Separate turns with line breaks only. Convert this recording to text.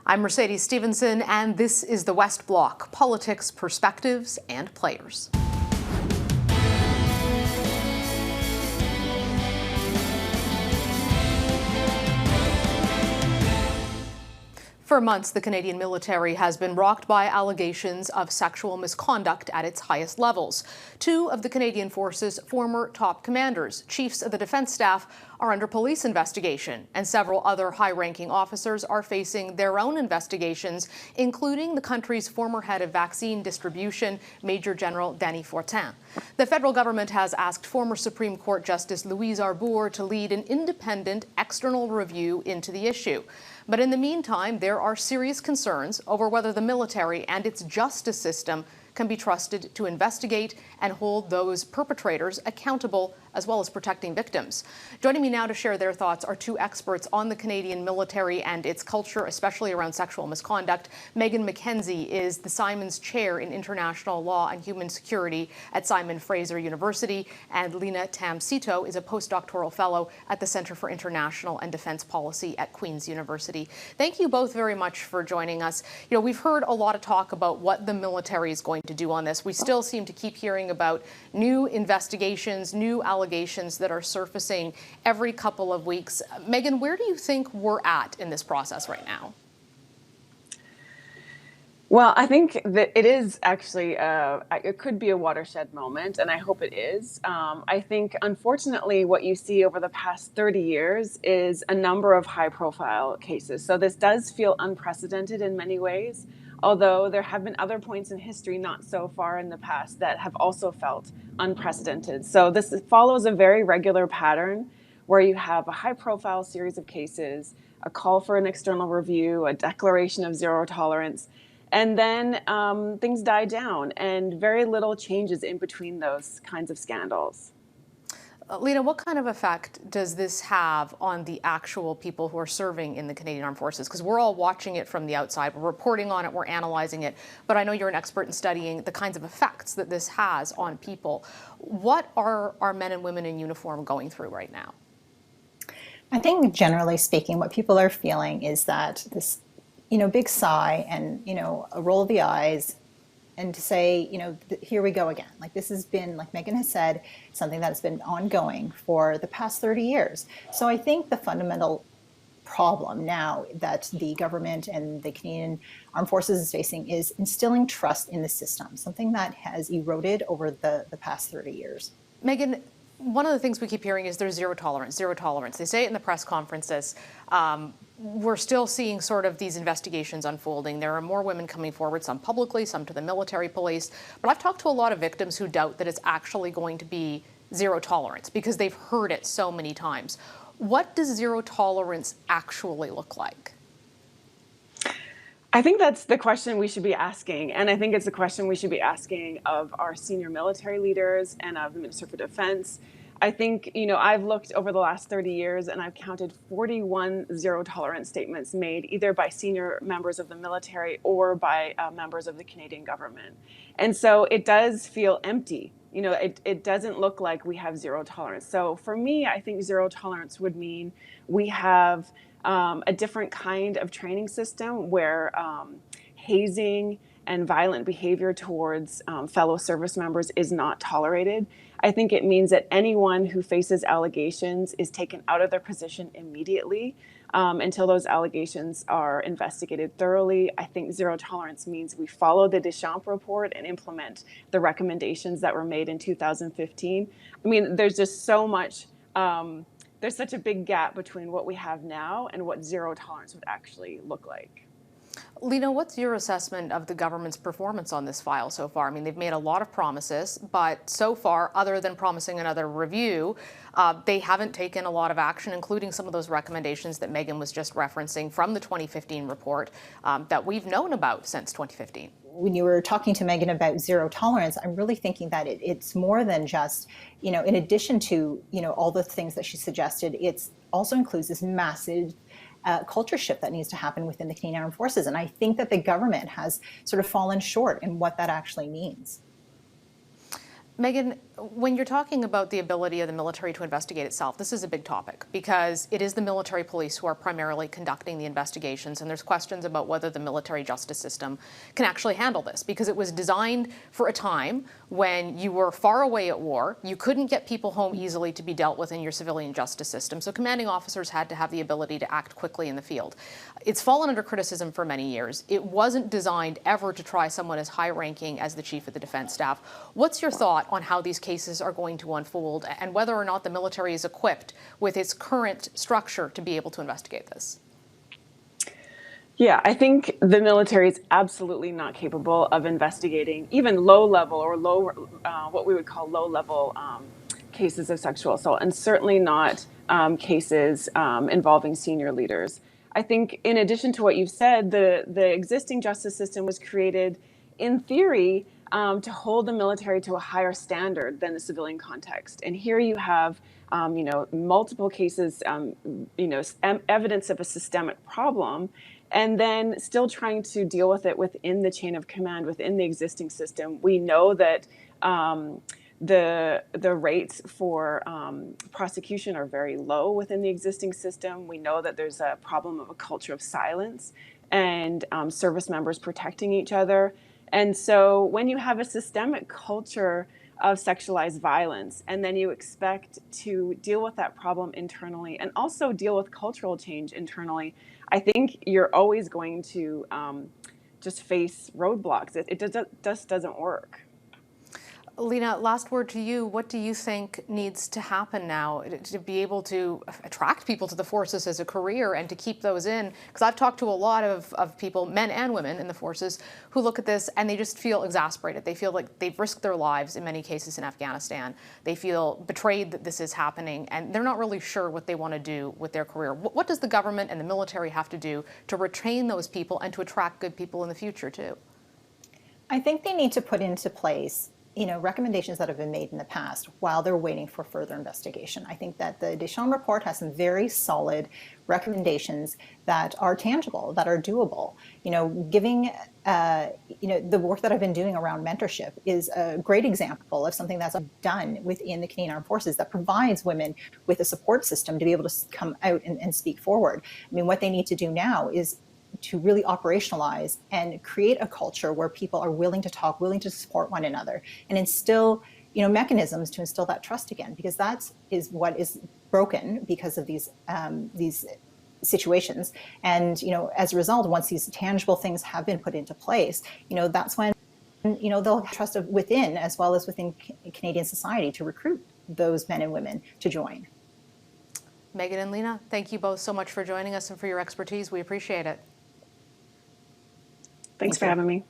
I'm Mercedes Stephenson, and this is the West Block: politics, perspectives, and players. For months, the Canadian military has been rocked by allegations of sexual misconduct at its highest levels. Two of the Canadian Force's former top commanders, chiefs of the defense staff, are under police investigation, and several other high-ranking officers are facing their own investigations, including the country's former head of vaccine distribution, Major General Danny Fortin. The federal government has asked former Supreme Court Justice Louise Arbour to lead an independent external review into the issue. But in the meantime, there are serious concerns over whether the military and its justice system can be trusted to investigate and hold those perpetrators accountable, as well as protecting victims. Joining me now to share their thoughts are two experts on the Canadian military and its culture, especially around sexual misconduct. MacKenzie is the Simons Chair in International Law and Human Security at Simon Fraser University, and Linna Tam-Seto is a post-doctoral fellow at the Centre for International and Defence Policy at Queen's University. Thank you both very much for joining us. You know, we've heard a lot of talk about what the military is going to do on this. We still seem to keep hearing about new investigations, new allegations that are surfacing every couple of weeks. Megan, where do you think we're at in this process right now?
Well, I think that it is actually, it could be a watershed moment, and I hope it is. I think, unfortunately, what you see over the past 30 years is a number of high-profile cases. So this does feel unprecedented in many ways, although there have been other points in history not so far in the past that have also felt unprecedented. So this follows a very regular pattern where you have a high-profile series of cases, a call for an external review, a declaration of zero tolerance, and then things die down, and very little changes in between those kinds of scandals.
Linna, what kind of effect does this have on the actual people who are serving in the Canadian Armed Forces? Because we're all watching it from the outside, we're reporting on it, we're analyzing it, but I know you're an expert in studying the kinds of effects that this has on people. What are our men and women in uniform going through right now?
I think generally speaking, what people are feeling is that this, big sigh and, a roll of the eyes, and to say, here we go again. Like, this has been, like Megan has said, something that's been ongoing for the past 30 years. So I think the fundamental problem now that the government and the Canadian Armed Forces is facing is instilling trust in the system, something that has eroded over the past 30 years.
Megan, one of the things we keep hearing is there's zero tolerance, zero tolerance. They say it in the press conferences. We're still seeing sort of these investigations unfolding. There are more women coming forward, some publicly, some to the military police. But I've talked to a lot of victims who doubt that it's actually going to be zero tolerance because they've heard it so many times. What does zero tolerance actually look like?
I think that's the question we should be asking. And I think it's a question we should be asking of our senior military leaders and of the Minister for Defense. I think, I've looked over the last 30 years and I've counted 41 zero tolerance statements made either by senior members of the military or by members of the Canadian government. And so it does feel empty. It doesn't look like we have zero tolerance. So for me, I think zero tolerance would mean we have a different kind of training system where hazing and violent behavior towards fellow service members is not tolerated. I think it means that anyone who faces allegations is taken out of their position immediately until those allegations are investigated thoroughly. I think zero tolerance means we follow the Deschamps report and implement the recommendations that were made in 2015. I mean, there's just so much, there's such a big gap between what we have now and what zero tolerance would actually look like.
Linna, what's your assessment of the government's performance on this file so far? I mean, they've made a lot of promises, but so far, other than promising another review, they haven't taken a lot of action, including some of those recommendations that Megan was just referencing from the 2015 report that we've known about since 2015.
When you were talking to Megan about zero tolerance, I'm really thinking that it's more than just, in addition to, all the things that she suggested, it also includes this massive culture shift that needs to happen within the Canadian Armed Forces. And I think that the government has sort of fallen short in what that actually means.
Megan, When you're talking about the ability of the military to investigate itself, this is a big topic because it is the military police who are primarily conducting the investigations, and there's questions about whether the military justice system can actually handle this because it was designed for a time when you were far away at war, you couldn't get people home easily to be dealt with in your civilian justice system, so commanding officers had to have the ability to act quickly in the field. It's fallen under criticism for many years. It wasn't designed ever to try someone as high-ranking as the Chief of the Defense Staff. What's your thought on how these cases are going to unfold and whether or not the military is equipped with its current structure to be able to investigate this?
Yeah, I think the military is absolutely not capable of investigating even low-level or what we would call low-level cases of sexual assault, and certainly not cases involving senior leaders. I think in addition to what you've said, the existing justice system was created in theory to hold the military to a higher standard than the civilian context. And here you have, multiple cases, evidence of a systemic problem, and then still trying to deal with it within the chain of command, within the existing system. We know that the rates for prosecution are very low within the existing system. We know that there's a problem of a culture of silence and service members protecting each other. And so when you have a systemic culture of sexualized violence, and then you expect to deal with that problem internally and also deal with cultural change internally, I think you're always going to just face roadblocks. It just doesn't work.
Linna, last word to you. What do you think needs to happen now to be able to attract people to the forces as a career and to keep those in? Because I've talked to a lot of people, men and women in the forces, who look at this and they just feel exasperated. They feel like they've risked their lives in many cases in Afghanistan. They feel betrayed that this is happening, and they're not really sure what they want to do with their career. What does the government and the military have to do to retain those people and to attract good people in the future, too?
I think they need to put into place recommendations that have been made in the past while they're waiting for further investigation. I think that the Deschamps report has some very solid recommendations that are tangible, that are doable. Giving, the work that I've been doing around mentorship is a great example of something that's done within the Canadian Armed Forces that provides women with a support system to be able to come out and speak forward. I mean, what they need to do now is to really operationalize and create a culture where people are willing to talk, willing to support one another, and instill, mechanisms to instill that trust again, because that is what is broken because of these situations. And, as a result, once these tangible things have been put into place, that's when, they'll have trust within as well as within Canadian society to recruit those men and women to join.
Megan and Linna, thank you both so much for joining us and for your expertise. We appreciate it.
Thanks for having me.